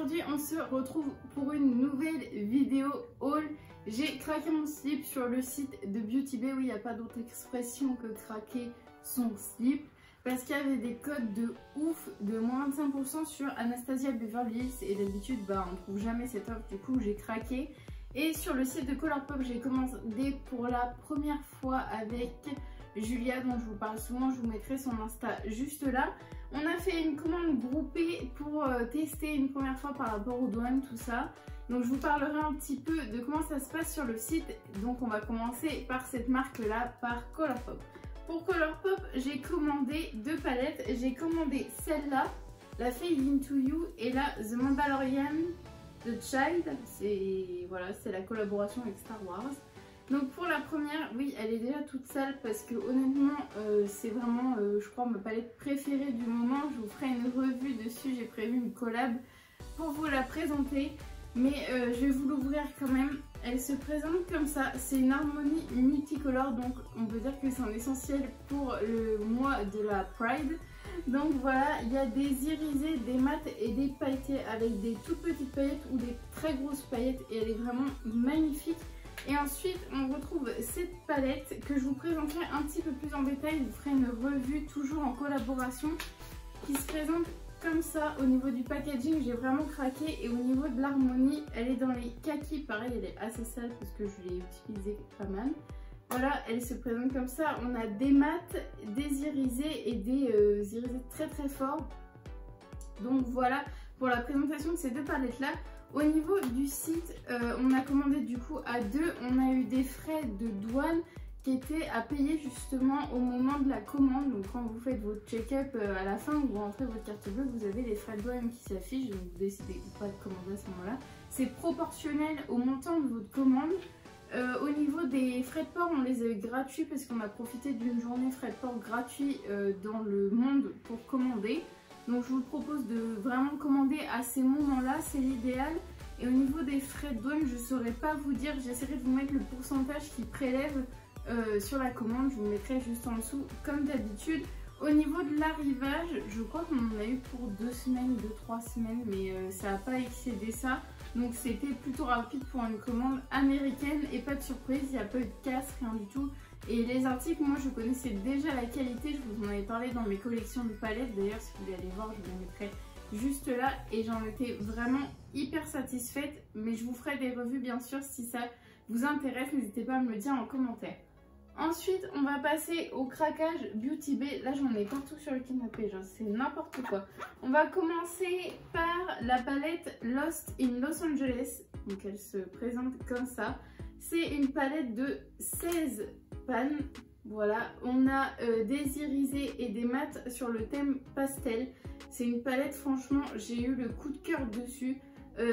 aujourd'hui on se retrouve pour une nouvelle vidéo haul. J'ai craqué mon slip sur le site de Beauty Bay. Oui, il n'y a pas d'autre expression que craquer son slip. Parce qu'il y avait des codes de ouf de moins 25% sur Anastasia Beverly Hills. Et d'habitude, on trouve jamais cette offre. Du coup, j'ai craqué. Et sur le site de Colourpop, j'ai commandé pour la première fois avec Julia, dont je vous parle souvent. Je vous mettrai son Insta juste là. On a fait une commande groupée pour tester une première fois par rapport aux douanes, tout ça. Donc je vous parlerai un petit peu de comment ça se passe sur le site. Donc on va commencer par cette marque-là, par Colourpop. Pour Colourpop, j'ai commandé deux palettes. J'ai commandé celle-là, la Fade Into You, et la The Mandalorian The Child. C'est la collaboration avec Star Wars. Donc pour la première, oui, elle est déjà toute sale parce que honnêtement, c'est vraiment, je crois, ma palette préférée du moment. Je vous ferai une revue dessus, j'ai prévu une collab pour vous la présenter. Mais je vais vous l'ouvrir quand même. Elle se présente comme ça, c'est une harmonie multicolore, donc on peut dire que c'est un essentiel pour le mois de la Pride. Donc voilà, il y a des irisés, des mats et des pailletés avec des toutes petites paillettes ou des très grosses paillettes et elle est vraiment magnifique. Et ensuite on retrouve cette palette que je vous présenterai un petit peu plus en détail. Je vous ferai une revue toujours en collaboration qui se présente comme ça. Au niveau du packaging, j'ai vraiment craqué, et au niveau de l'harmonie, elle est dans les kakis. Pareil, elle est assez sale parce que je l'ai utilisée pas mal. Voilà, elle se présente comme ça. On a des mats, des irisés et des irisés très très forts. Donc voilà pour la présentation de ces deux palettes là. Au niveau du site, on a commandé du coup à deux. On a eu des frais de douane qui étaient à payer justement au moment de la commande. Donc quand vous faites votre check-up à la fin, vous rentrez votre carte bleue, vous avez les frais de douane qui s'affichent. Donc vous décidez pas de commander à ce moment-là. C'est proportionnel au montant de votre commande. Au niveau des frais de port, on les a eu gratuits parce qu'on a profité d'une journée frais de port gratuits dans le monde pour commander. Donc je vous propose de vraiment commander à ces moments-là, c'est l'idéal. Et au niveau des frais de douane, je ne saurais pas vous dire, j'essaierai de vous mettre le pourcentage qui prélève sur la commande, je vous mettrai juste en dessous comme d'habitude. Au niveau de l'arrivage, je crois qu'on en a eu pour 2 semaines, 2-3 semaines, mais ça n'a pas excédé ça. Donc c'était plutôt rapide pour une commande américaine et pas de surprise, il n'y a pas eu de casse, rien du tout. Et les articles, moi je connaissais déjà la qualité, je vous en avais parlé dans mes collections de palettes. D'ailleurs si vous voulez aller voir, je les mettrai juste là, et j'en étais vraiment hyper satisfaite. Mais je vous ferai des revues bien sûr si ça vous intéresse, n'hésitez pas à me le dire en commentaire. Ensuite, on va passer au craquage Beauty Bay. Là, j'en ai partout sur le canapé, c'est n'importe quoi. On va commencer par la palette Lost in Los Angeles. Donc, elle se présente comme ça. C'est une palette de 16 pannes. Voilà, on a des irisés et des mats sur le thème pastel. C'est une palette, franchement, j'ai eu le coup de cœur dessus.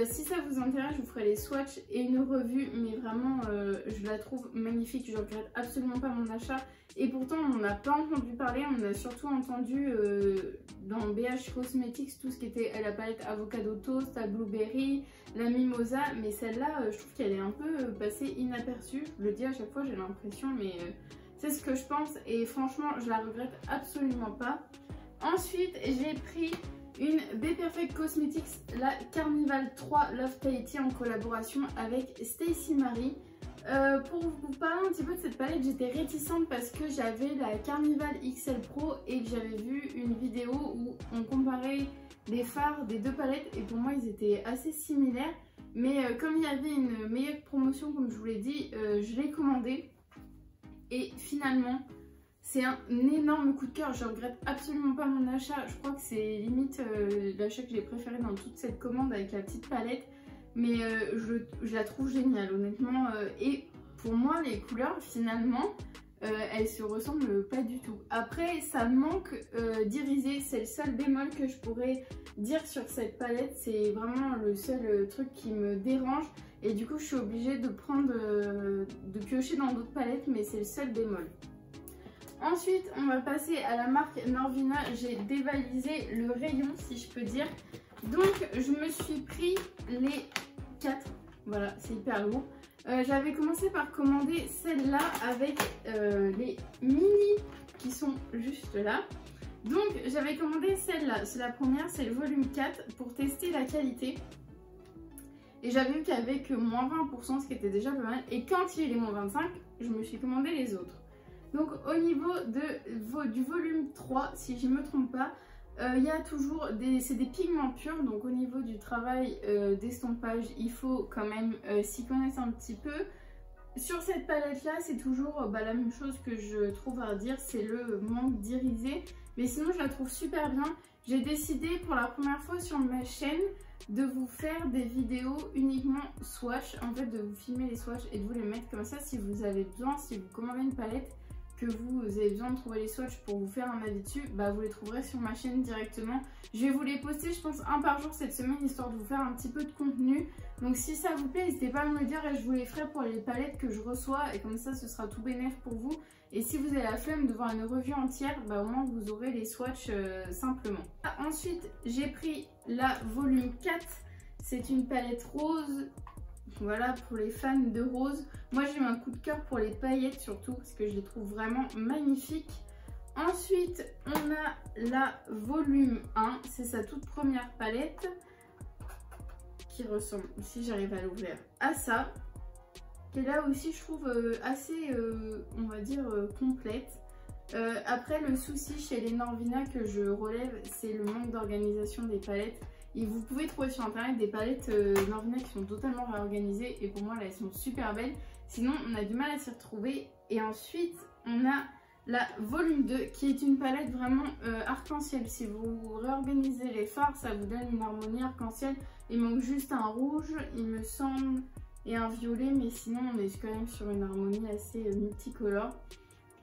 Si ça vous intéresse, je vous ferai les swatchs et une revue, mais vraiment je la trouve magnifique, je regrette absolument pas mon achat. Et pourtant on n'en a pas entendu parler, on a surtout entendu dans BH Cosmetics tout ce qui était la palette Avocado Toast, la Blueberry, la Mimosa, mais celle-là je trouve qu'elle est un peu passée inaperçue. Je le dis à chaque fois, j'ai l'impression, mais c'est ce que je pense et franchement je la regrette absolument pas. Ensuite j'ai pris une Be Perfect Cosmetics, la Carnival 3 Love Tahiti en collaboration avec Stacey Marie. Pour vous parler un petit peu de cette palette, j'étais réticente parce que j'avais la Carnival XL Pro et que j'avais vu une vidéo où on comparait les fards des deux palettes et pour moi ils étaient assez similaires. Mais comme il y avait une meilleure promotion, comme je vous l'ai dit, je l'ai commandé et finalement c'est un énorme coup de cœur. Je regrette absolument pas mon achat. Je crois que c'est limite l'achat que j'ai préféré dans toute cette commande avec la petite palette. Mais je la trouve géniale honnêtement. Et pour moi les couleurs finalement elles se ressemblent pas du tout. Après ça manque d'irisé. C'est le seul bémol que je pourrais dire sur cette palette. C'est vraiment le seul truc qui me dérange. Et du coup je suis obligée de prendre, de piocher dans d'autres palettes. Mais c'est le seul bémol. Ensuite, on va passer à la marque Norvina. J'ai dévalisé le rayon, si je peux dire. Donc, je me suis pris les 4. Voilà, c'est hyper lourd. J'avais commencé par commander celle-là avec les mini qui sont juste là. Donc, j'avais commandé celle-là. C'est la première, c'est le volume 4 pour tester la qualité. Et j'avais vu qu'il y avait que moins 20%, ce qui était déjà pas mal. Et quand il y a les moins 25, je me suis commandé les autres. Donc au niveau du volume 3, si je ne me trompe pas, il y a toujours c'est des pigments purs. Donc au niveau du travail d'estompage, il faut quand même s'y connaître un petit peu. Sur cette palette là, c'est toujours la même chose que je trouve à dire, c'est le manque d'irisé. Mais sinon je la trouve super bien. J'ai décidé pour la première fois sur ma chaîne de vous faire des vidéos uniquement swatch, en fait de vous filmer les swatchs et de vous les mettre comme ça si vous avez besoin, si vous commandez une palette, que vous avez besoin de trouver les swatchs pour vous faire un avis dessus, vous les trouverez sur ma chaîne directement. Je vais vous les poster, je pense, un par jour cette semaine, histoire de vous faire un petit peu de contenu. Donc si ça vous plaît, n'hésitez pas à me le dire et je vous les ferai pour les palettes que je reçois. Et comme ça, ce sera tout bénéf pour vous. Et si vous avez la flemme de voir une revue entière, au moins vous aurez les swatchs simplement. Ensuite, j'ai pris la volume 4. C'est une palette rose. Voilà, pour les fans de rose. Moi, j'ai eu un coup de cœur pour les paillettes surtout, parce que je les trouve vraiment magnifiques. Ensuite, on a la volume 1. C'est sa toute première palette, qui ressemble, si j'arrive à l'ouvrir, à ça. Et là aussi, je trouve assez, on va dire, complète. Après, le souci chez les Norvina que je relève, c'est le manque d'organisation des palettes. Et vous pouvez trouver sur internet des palettes Norvina qui sont totalement réorganisées et pour moi là elles sont super belles. Sinon on a du mal à s'y retrouver. Et ensuite on a la volume 2 qui est une palette vraiment arc-en-ciel. Si vous réorganisez les fards, ça vous donne une harmonie arc-en-ciel. Il manque juste un rouge il me semble et un violet, mais sinon on est quand même sur une harmonie assez multicolore.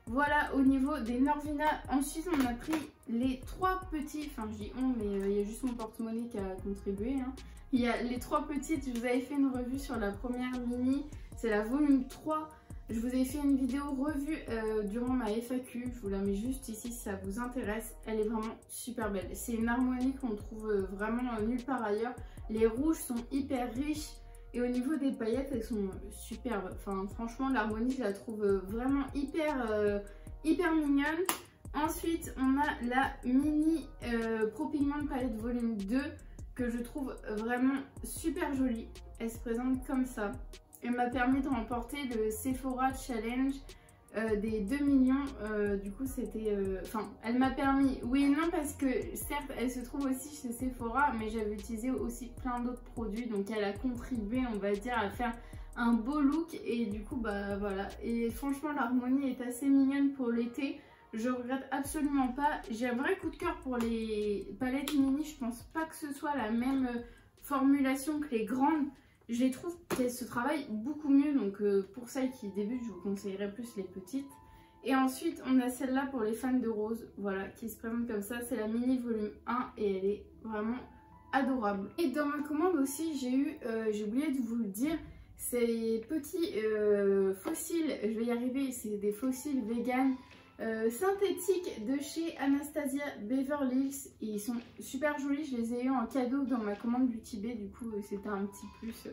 Voilà au niveau des Norvina. Ensuite on a pris les 3 petits, enfin je dis on, mais il y a juste mon porte-monnaie qui a contribué. Il y a les 3 petites, je vous avais fait une revue sur la première mini, c'est la volume 3. Je vous ai fait une vidéo revue durant ma FAQ, je vous la mets juste ici si ça vous intéresse. Elle est vraiment super belle. C'est une harmonie qu'on trouve vraiment nulle part ailleurs. Les rouges sont hyper riches. Et au niveau des paillettes, elles sont superbes. Enfin, franchement, l'harmonie, je la trouve vraiment hyper mignonne. Ensuite, on a la mini Pro Pigment palette volume 2 que je trouve vraiment super jolie. Elle se présente comme ça. Elle m'a permis de remporter le Sephora Challenge des 2 millions. Du coup, c'était... Enfin, elle m'a permis... Oui et non, parce que certes, elle se trouve aussi chez Sephora, mais j'avais utilisé aussi plein d'autres produits. Donc, elle a contribué, on va dire, à faire un beau look. Et du coup, voilà. Et franchement, l'harmonie est assez mignonne pour l'été. Je regrette absolument pas. J'ai un vrai coup de cœur pour les palettes mini. Je pense pas que ce soit la même formulation que les grandes. Je les trouve qu'elles se travaillent beaucoup mieux, donc pour celles qui débutent, je vous conseillerais plus les petites. Et ensuite, on a celle-là pour les fans de rose, voilà, qui se présente comme ça. C'est la mini volume 1 et elle est vraiment adorable. Et dans ma commande aussi, j'ai eu, j'ai oublié de vous le dire, ces petits fossiles, je vais y arriver, c'est des fossiles vegan synthétiques de chez Anastasia Beverly Hills. Ils sont super jolis, je les ai eu en cadeau dans ma commande Beauty Bay, du coup c'était un petit plus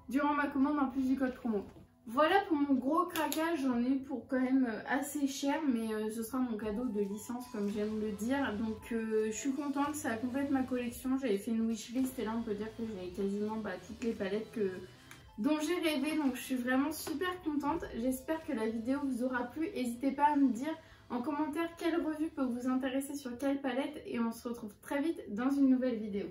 durant ma commande en plus du code promo. Voilà pour mon gros craquage, j'en ai eu pour quand même assez cher, mais ce sera mon cadeau de licence comme j'aime le dire. Donc je suis contente, ça complète ma collection. J'avais fait une wishlist et là on peut dire que j'ai quasiment toutes les palettes dont j'ai rêvé, donc je suis vraiment super contente. J'espère que la vidéo vous aura plu. N'hésitez pas à me dire en commentaire quelle revue peut vous intéresser sur quelle palette et on se retrouve très vite dans une nouvelle vidéo.